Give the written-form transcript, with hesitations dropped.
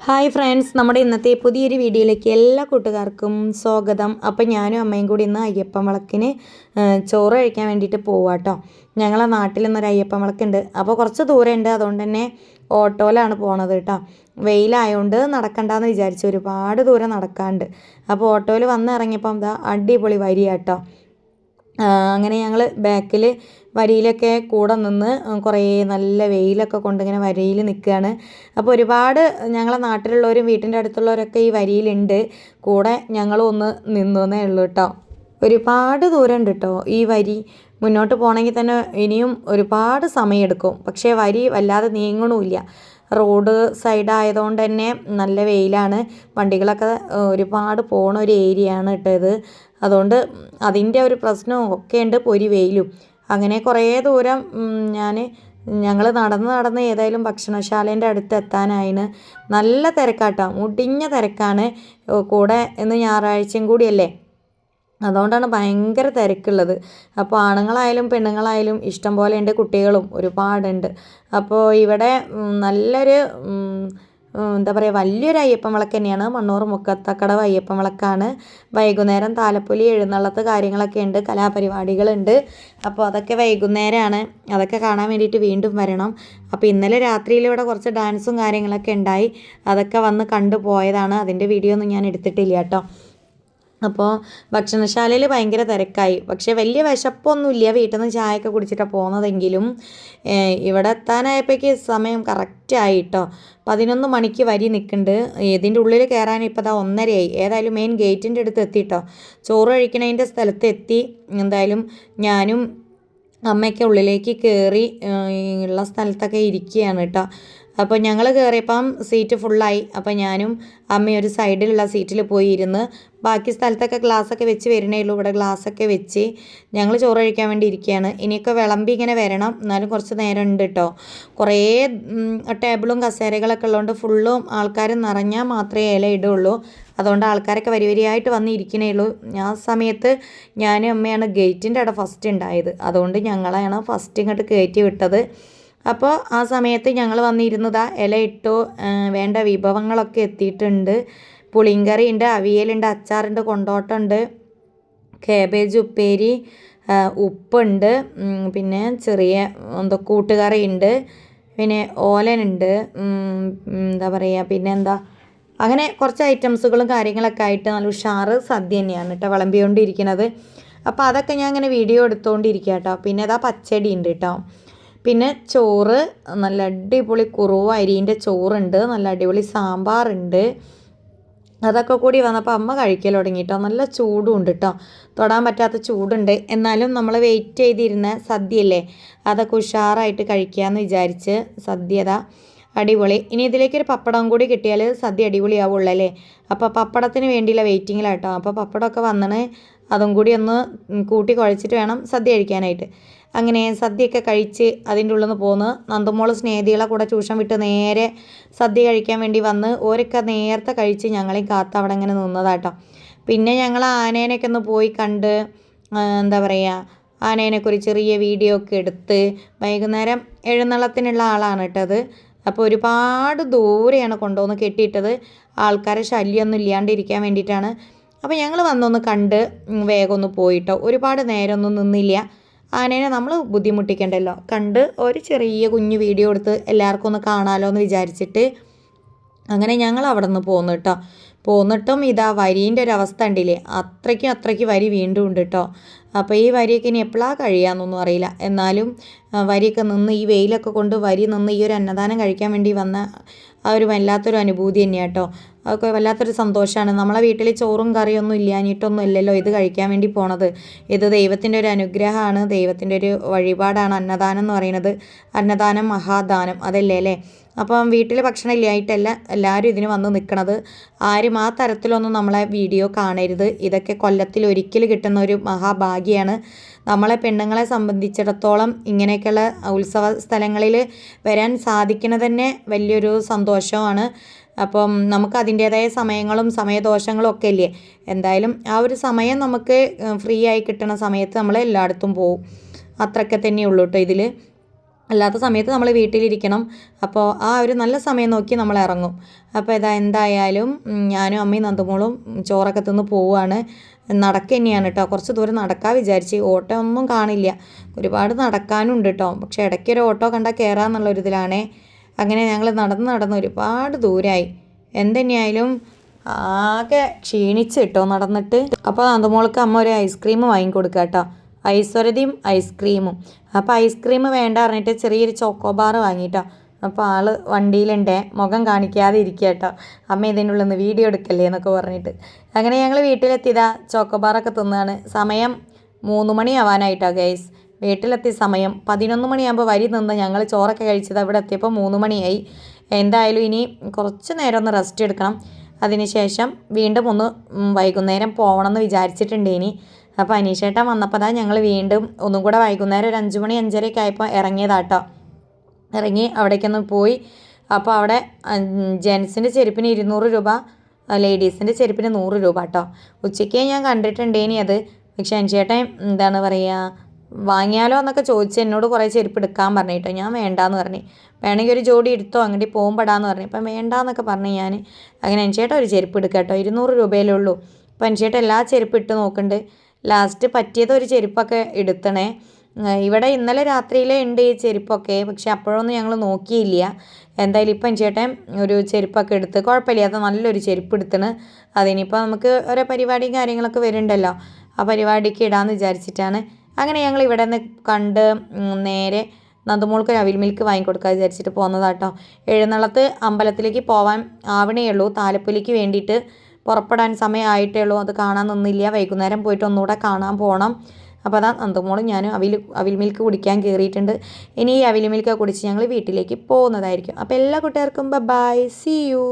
Hi friends, നമ്മുടെ ഇന്നത്തെ പുതിയൊരു വീഡിയോയിലേക്ക് എല്ലാ കൂട്ടുകാർക്കും സ്വാഗതം. അപ്പോൾ ഞാനും അമ്മയും കൂടി ഇന്ന് അയ്യപ്പൻ വിളക്കിന് ചോറ് കഴിക്കാൻ വേണ്ടിയിട്ട് പോവാട്ടോ. ഞങ്ങളെ നാട്ടിൽ നിന്നൊരു അയ്യപ്പൻ വിളക്കുണ്ട്. അപ്പോൾ കുറച്ച് ദൂരമുണ്ട്, അതുകൊണ്ട് തന്നെ ഓട്ടോയിലാണ് പോണത് കേട്ടോ. വെയിലായതുകൊണ്ട് നടക്കണ്ടെന്ന് വിചാരിച്ചു, ഒരുപാട് ദൂരം നടക്കാണ്ട്. അപ്പോൾ ഓട്ടോയിൽ വന്ന് ഇറങ്ങിയപ്പം എന്താ അടിപൊളി വരിയാട്ടോ. അങ്ങനെ ഞങ്ങൾ ബാക്കിൽ വരിയിലൊക്കെ കൂടെ നിന്ന് കുറേ നല്ല വെയിലൊക്കെ കൊണ്ടിങ്ങനെ വരിയിൽ നിൽക്കുകയാണ്. അപ്പോൾ ഒരുപാട് ഞങ്ങളെ നാട്ടിലുള്ളവരും വീട്ടിൻ്റെ അടുത്തുള്ളവരൊക്കെ ഈ വരിയിലുണ്ട്. കൂടെ ഞങ്ങളും ഒന്ന് നിന്നേ ഉള്ളൂ കേട്ടോ. ഒരുപാട് ദൂരമുണ്ട് കേട്ടോ ഈ വരി. മുന്നോട്ട് പോകണമെങ്കിൽ തന്നെ ഇനിയും ഒരുപാട് സമയമെടുക്കും. പക്ഷേ വരി വല്ലാതെ നീങ്ങണമില്ല. റോഡ് സൈഡായതുകൊണ്ട് തന്നെ നല്ല വെയിലാണ്. വണ്ടികളൊക്കെ ഒരുപാട് പോണ ഒരു ഏരിയ ആണ് കേട്ടോ ഇത്. അതുകൊണ്ട് അതിൻ്റെ ഒരു പ്രശ്നവും ഒക്കെ ഉണ്ട്, പൊരി വെയിലും. അങ്ങനെ കുറേ ദൂരം ഞങ്ങൾ നടന്ന് ഏതായാലും ഭക്ഷണശാലേൻ്റെ അടുത്ത് എത്താനായിന്. നല്ല തിരക്കാട്ടോ, മുടിഞ്ഞ തിരക്കാണ്. കൂടെ ഇന്ന് ഞായറാഴ്ചയും കൂടിയല്ലേ, അതുകൊണ്ടാണ് ഭയങ്കര തിരക്കുള്ളത്. അപ്പോൾ ആണുങ്ങളായാലും പെണ്ണുങ്ങളായാലും ഇഷ്ടം പോലെ ഉണ്ട്, കുട്ടികളും ഒരുപാടുണ്ട്. അപ്പോൾ ഇവിടെ നല്ലൊരു എന്താ പറയുക, വലിയൊരു അയ്യപ്പൻ വിളക്ക് തന്നെയാണ്. മണ്ണൂർ മുക്കത്തക്കടവ് അയ്യപ്പൻ വിളക്കാണ്. വൈകുന്നേരം താലപ്പൊലി, എഴുന്നള്ളത്ത് കാര്യങ്ങളൊക്കെ ഉണ്ട്, കലാപരിപാടികളുണ്ട്. അപ്പോൾ അതൊക്കെ വൈകുന്നേരമാണ്. അതൊക്കെ കാണാൻ വേണ്ടിയിട്ട് വീണ്ടും വരണം. അപ്പോൾ ഇന്നലെ രാത്രിയിൽ ഇവിടെ കുറച്ച് ഡാൻസും കാര്യങ്ങളൊക്കെ ഉണ്ടായി. അതൊക്കെ വന്ന് കണ്ടു പോയതാണ്. അതിൻ്റെ വീഡിയോ ഒന്നും ഞാൻ എടുത്തിട്ടില്ല കേട്ടോ. അപ്പോൾ ഭക്ഷണശാലയിൽ ഭയങ്കര തിരക്കായി. പക്ഷേ വലിയ വിശപ്പൊന്നുമില്ല, വീട്ടിൽ നിന്ന് ചായയൊക്കെ കുടിച്ചിട്ടാണ് പോകുന്നതെങ്കിലും ഇവിടെ എത്താനായപ്പോഴേക്ക് സമയം കറക്റ്റായി കേട്ടോ. 11 മണിക്ക് വരി നിൽക്കുന്നുണ്ട്. ഇതിൻ്റെ ഉള്ളിൽ കയറാൻ ഇപ്പോൾ അതാ 1:30 ഏതായാലും മെയിൻ ഗേറ്റിൻ്റെ അടുത്ത് എത്തിട്ടോ. ചോറ് കഴിക്കണതിൻ്റെ സ്ഥലത്ത് എത്തി. എന്തായാലും ഞാനും അമ്മയൊക്കെ ഉള്ളിലേക്ക് കയറി ഉള്ള സ്ഥലത്തൊക്കെ ഇരിക്കുകയാണ് കേട്ടോ. അപ്പോൾ ഞങ്ങൾ കയറിയപ്പം സീറ്റ് ഫുള്ളായി. അപ്പോൾ ഞാനും അമ്മയും ഒരു സൈഡിലുള്ള സീറ്റിൽ പോയി ഇരുന്ന്. ബാക്കി സ്ഥലത്തൊക്കെ ഗ്ലാസ്സൊക്കെ വെച്ച് വരണേ ഉള്ളൂ. ഇവിടെ ഗ്ലാസ്സൊക്കെ വെച്ച് ഞങ്ങൾ ചോറ് കഴിക്കാൻ വേണ്ടി ഇരിക്കുകയാണ്. ഇനിയൊക്കെ വിളമ്പി ഇങ്ങനെ വരണം, എന്നാലും കുറച്ച് നേരം ഉണ്ട് കേട്ടോ. കുറേ ടേബിളും കസേരകളൊക്കെ ഉള്ളതുകൊണ്ട് ഫുള്ളും ആൾക്കാർ നിറഞ്ഞാൽ മാത്രമേ ഇല ഇടുള്ളൂ. അതുകൊണ്ട് ആൾക്കാരൊക്കെ വരിയായിട്ട് വന്ന് ഇരിക്കണേ ഉള്ളൂ. ആ സമയത്ത് ഞാനും അമ്മയാണ് ഗേറ്റിൻ്റെ അവിടെ ഫസ്റ്റ് ഉണ്ടായത്. അതുകൊണ്ട് ഞങ്ങളെയാണ് ഫസ്റ്റ് ഇങ്ങോട്ട് കയറ്റി വിട്ടത്. അപ്പോൾ ആ സമയത്ത് ഞങ്ങൾ വന്നിരുന്നതാ ഇല ഇട്ടു. വേണ്ട വിഭവങ്ങളൊക്കെ എത്തിയിട്ടുണ്ട്. പുളിങ്കറി ഉണ്ട്, അവിയലുണ്ട്, അച്ചാറുണ്ട്, കൊണ്ടോട്ടുണ്ട്, കാബേജ് ഉപ്പേരി, ഉപ്പുണ്ട്, പിന്നെ ചെറിയ എന്തോ കൂട്ടുകറി ഉണ്ട്, പിന്നെ ഓലനുണ്ട്, എന്താ പറയുക, പിന്നെ എന്താ, അങ്ങനെ കുറച്ച് ഐറ്റംസുകളും കാര്യങ്ങളൊക്കെ ആയിട്ട് നല്ല ഉഷാറ് സദ്യ തന്നെയാണ് കേട്ടോ വിളമ്പിക്കൊണ്ടിരിക്കുന്നത്. അപ്പോൾ അതൊക്കെ ഞാൻ ഇങ്ങനെ വീഡിയോ എടുത്തുകൊണ്ടിരിക്കുക കേട്ടോ. പിന്നെ അതാ പച്ചടി ഉണ്ട് കേട്ടോ. പിന്നെ ചോറ്, നല്ല അടിപൊളി കുറുവ അരീൻ്റെ ചോറുണ്ട്, നല്ല അടിപൊളി സാമ്പാറുണ്ട്. അതൊക്കെ കൂടി വന്നപ്പോൾ അമ്മ കഴിക്കൽ തുടങ്ങി കേട്ടോ. നല്ല ചൂടും ഉണ്ട് കേട്ടോ, തൊടാൻ പറ്റാത്ത ചൂടുണ്ട്. എന്നാലും നമ്മൾ വെയിറ്റ് ചെയ്തിരുന്ന സദ്യയല്ലേ, അതൊക്കെ ഉഷാറായിട്ട് കഴിക്കാമെന്ന് വിചാരിച്ച് സദ്യതാ അടിപൊളി. ഇനി ഇതിലേക്കൊരു പപ്പടം കൂടി കിട്ടിയാൽ സദ്യ അടിപൊളിയാവുള്ളൂ അല്ലേ. അപ്പോൾ പപ്പടത്തിന് വേണ്ടിയുള്ള വെയിറ്റിങ്ങിലാട്ടോ. അപ്പോൾ പപ്പടമൊക്കെ വന്നിട്ട് അതും കൂടി ഒന്ന് കൂട്ടി കുഴച്ചിട്ട് വേണം സദ്യ കഴിക്കാനായിട്ട്. അങ്ങനെ സദ്യയൊക്കെ കഴിച്ച് അതിൻ്റെ ഉള്ളിൽ നിന്ന് പോന്ന് നന്ദുമോൾ സ്നേഹിതികളെ കൂടെ ട്യൂഷൻ വിട്ട് നേരെ സദ്യ കഴിക്കാൻ വേണ്ടി വന്ന് ഓരൊക്കെ നേരത്തെ കഴിച്ച് ഞങ്ങളെയും കാത്ത് അവിടെ ഇങ്ങനെ നിന്നതാട്ടോ. പിന്നെ ഞങ്ങൾ ആനേനെയൊക്കെ ഒന്ന് പോയി കണ്ട്, എന്താ പറയുക, ആനേനെയൊക്കെ ഒരു ചെറിയ വീഡിയോ ഒക്കെ എടുത്ത്. വൈകുന്നേരം എഴുന്നള്ളത്തിനുള്ള ആളാണ് കേട്ടത്. അപ്പോൾ ഒരുപാട് ദൂരെയാണ് കൊണ്ടുവന്ന് കെട്ടിയിട്ടത്, ആൾക്കാരെ ശല്യമൊന്നും ഇല്ലാണ്ടിരിക്കാൻ വേണ്ടിയിട്ടാണ്. അപ്പോൾ ഞങ്ങൾ വന്നൊന്ന് കണ്ട് വേഗം ഒന്ന് പോയിട്ടോ. ഒരുപാട് നേരമൊന്നും നിന്നില്ല. ആനേനെ നമ്മൾ ബുദ്ധിമുട്ടിക്കണ്ടല്ലോ, കണ്ട് ഒരു ചെറിയ കുഞ്ഞു വീഡിയോ എടുത്ത് എല്ലാവർക്കും ഒന്ന് കാണാമല്ലോ എന്ന് വിചാരിച്ചിട്ട് അങ്ങനെ ഞങ്ങൾ അവിടെ നിന്ന് പോന്നു കേട്ടോ. പോന്നിട്ടും ഇതാ വരീൻ്റെ ഒരു അവസ്ഥ ഉണ്ടില്ലേ, അത്രയ്ക്ക് വരി വീണ്ടും ഉണ്ട് കേട്ടോ. അപ്പോൾ ഈ വരിയൊക്കെ ഇനി എപ്പോഴാണ് കഴിയാമെന്നൊന്നും അറിയില്ല. എന്നാലും വരിയൊക്കെ നിന്ന് ഈ വെയിലൊക്കെ കൊണ്ട് വരി നിന്ന് ഈ ഒരു അന്നദാനം കഴിക്കാൻ വേണ്ടി വന്ന ആ ഒരു വല്ലാത്തൊരു അനുഭൂതി തന്നെയാണ് കേട്ടോ. അതൊക്കെ വല്ലാത്തൊരു സന്തോഷമാണ്. നമ്മളെ വീട്ടിൽ ചോറും കറിയൊന്നും ഇല്ലാഞ്ഞിട്ടൊന്നും ഇല്ലല്ലോ ഇത് കഴിക്കാൻ വേണ്ടി പോണത്. ഇത് ദൈവത്തിൻ്റെ ഒരു അനുഗ്രഹമാണ്, ദൈവത്തിൻ്റെ ഒരു വഴിപാടാണ് അന്നദാനം എന്ന് പറയുന്നത്. അന്നദാനം മഹാദാനം അതല്ലേ അല്ലേ. അപ്പം വീട്ടിൽ ഭക്ഷണം ഇല്ലായിട്ടല്ല എല്ലാവരും ഇതിന് വന്ന് നിൽക്കണത്. ആരും ആ തരത്തിലൊന്നും നമ്മളെ വീഡിയോ കാണരുത്. ഇതൊക്കെ കൊല്ലത്തിൽ ഒരിക്കൽ കിട്ടുന്ന ഒരു മഹാഭാഗ്യമാണ്. നമ്മളെ പെണ്ണുങ്ങളെ സംബന്ധിച്ചിടത്തോളം ഇങ്ങനെയൊക്കെയുള്ള ഉത്സവ സ്ഥലങ്ങളിൽ വരാൻ സാധിക്കുന്നത് തന്നെ വലിയൊരു സന്തോഷമാണ്. അപ്പം നമുക്ക് അതിൻ്റേതായ സമയങ്ങളും സമയദോഷങ്ങളും ഒക്കെ ഇല്ലേ. എന്തായാലും ആ ഒരു സമയം നമുക്ക് ഫ്രീ ആയി കിട്ടുന്ന സമയത്ത് നമ്മൾ എല്ലായിടത്തും പോവും. അത്രയൊക്കെ തന്നെയുള്ളൂ കേട്ടോ ഇതിൽ. അല്ലാത്ത സമയത്ത് നമ്മൾ വീട്ടിലിരിക്കണം. അപ്പോൾ ആ ഒരു നല്ല സമയം നോക്കി നമ്മൾ ഇറങ്ങും. അപ്പോൾ എന്തായാലും ഞാനും അമ്മയും നന്ദുമോളും ചോറൊക്കെ തിന്ന് പോവുകയാണ്. നടക്കുക തന്നെയാണ് കേട്ടോ, കുറച്ച് ദൂരം നടക്കാൻ വിചാരിച്ച്. ഓട്ടോ ഒന്നും കാണില്ല, ഒരുപാട് നടക്കാനുണ്ട് കേട്ടോ. പക്ഷേ ഇടയ്ക്കൊരു ഓട്ടോ കണ്ടാൽ കയറാമെന്നുള്ളൊരിതിലാണേ. അങ്ങനെ ഞങ്ങൾ നടന്ന് ഒരുപാട് ദൂരമായി. എന്തുതന്നെയായാലും ആകെ ക്ഷീണിച്ച് കേട്ടോ നടന്നിട്ട്. അപ്പോൾ നന്ദുമോൾക്ക് അമ്മ ഒരു ഐസ്ക്രീം വാങ്ങിക്കൊടുക്കുക കേട്ടോ, ഐശ്വര്യതയും ഐസ്ക്രീമും. അപ്പോൾ ഐസ്ക്രീം വേണ്ട പറഞ്ഞിട്ട് ചെറിയൊരു ചോക്കോബാർ വാങ്ങിയിട്ടോ. അപ്പോൾ ആൾ വണ്ടിയിലുണ്ടേ, മുഖം കാണിക്കാതെ ഇരിക്കുക കേട്ടോ. അമ്മ ഇതിൻ്റെ ഉള്ളിൽ നിന്ന് വീഡിയോ എടുക്കല്ലേ എന്നൊക്കെ പറഞ്ഞിട്ട്. അങ്ങനെ ഞങ്ങൾ വീട്ടിലെത്തിയതാ ചോക്കോബാറൊക്കെ തിന്നാണ്. സമയം 3 മണിയാവാനായിട്ടോ ഗൈസ്. വീട്ടിലെത്തിയ സമയം 11 മണിയാകുമ്പോൾ വരി നിന്ന് ഞങ്ങൾ ചോറൊക്കെ കഴിച്ചത് അവിടെ എത്തിയപ്പോൾ 3 മണിയായി. എന്തായാലും ഇനി കുറച്ച് നേരം ഒന്ന് റെസ്റ്റ് എടുക്കണം. അതിനുശേഷം വീണ്ടും ഒന്ന് വൈകുന്നേരം പോകണമെന്ന് വിചാരിച്ചിട്ടുണ്ട് ഇനി. അപ്പോൾ അനീഷേട്ടൻ വന്നപ്പോൾ ഞങ്ങൾ വീണ്ടും ഒന്നും കൂടെ വൈകുന്നേരം ഒരു 5 മണി 5:30 ആയപ്പോൾ ഇറങ്ങിയതാട്ടോ. ഇറങ്ങി അവിടേക്കൊന്ന് പോയി. അപ്പോൾ അവിടെ ജെൻസിൻ്റെ ചെരുപ്പിന് 200 രൂപ, ലേഡീസിൻ്റെ ചെരുപ്പിന് 100 രൂപ കേട്ടോ. ഉച്ചയ്ക്ക് ഞാൻ കണ്ടിട്ടുണ്ടേനി അത്. പക്ഷേ അനീഷേട്ടൻ എന്താണ് പറയുക, വാങ്ങിയാലോ എന്നൊക്കെ ചോദിച്ച് എന്നോട് കുറേ ചെരുപ്പ് എടുക്കാൻ പറഞ്ഞിട്ടോ. ഞാൻ വേണ്ടാന്ന് പറഞ്ഞു. വേണമെങ്കിൽ ഒരു ജോഡി എടുത്തോ അങ്ങോട്ട് പോകുമ്പോടാന്ന് പറഞ്ഞു. ഇപ്പം വേണ്ടാന്നൊക്കെ പറഞ്ഞു ഞാൻ. അങ്ങനെ അനീഷേട്ടൻ ഒരു ചെരുപ്പ് എടുക്കുക കേട്ടോ, 200 രൂപയല്ലേ ഉള്ളൂ. അപ്പോൾ അനീഷേട്ടൻ എല്ലാ ചെരുപ്പ് ഇട്ട് നോക്കുന്നുണ്ട്. ലാസ്റ്റ് പറ്റിയത് ഒരു ചെരുപ്പൊക്കെ എടുത്തണേ. ഇവിടെ ഇന്നലെ രാത്രിയിലേ ഉണ്ട് ഈ ചെരുപ്പൊക്കെ, പക്ഷെ അപ്പോഴൊന്നും ഞങ്ങൾ നോക്കിയില്ല. എന്തായാലും ഇപ്പം ചേട്ടൻ ഒരു ചെരുപ്പൊക്കെ എടുത്ത് കുഴപ്പമില്ലാത്ത നല്ലൊരു ചെരുപ്പ് എടുത്തണ്. അതിനിപ്പോൾ നമുക്ക് ഓരോ പരിപാടിയും കാര്യങ്ങളൊക്കെ വരുന്നുണ്ടല്ലോ, ആ പരിപാടിക്ക് ഇടാമെന്ന് വിചാരിച്ചിട്ടാണ്. അങ്ങനെ ഞങ്ങൾ ഇവിടെ നിന്ന് കണ്ട് നേരെ നന്ദുമോൾക്ക് ഒരു അവിൽ മിൽക്ക് വാങ്ങിക്കൊടുക്കാൻ വിചാരിച്ചിട്ട് പോകുന്നതാട്ടോ. എഴുന്നള്ളത്ത് അമ്പലത്തിലേക്ക് പോകാൻ ആവണേ ഉള്ളൂ, താലപ്പൊലിക്ക് വേണ്ടിയിട്ട് പുറപ്പെടാൻ സമയമായിട്ടേ ഉള്ളൂ. അത് കാണാൻ നിന്നില്ല, വൈകുന്നേരം പോയിട്ട് ഒന്നുകൂടെ കാണാൻ പോകണം. അപ്പോൾ അതാ നന്ദുമോളും ഞാനും അവിൽ മിൽക്ക് കുടിക്കാൻ കയറിയിട്ടുണ്ട്. ഇനി ഈ അവിൽ മിൽക്ക് കുടിച്ച് ഞങ്ങൾ വീട്ടിലേക്ക് പോകുന്നതായിരിക്കും. അപ്പോൾ എല്ലാ കൂട്ടുകാർക്കും ബൈ, സീ യു.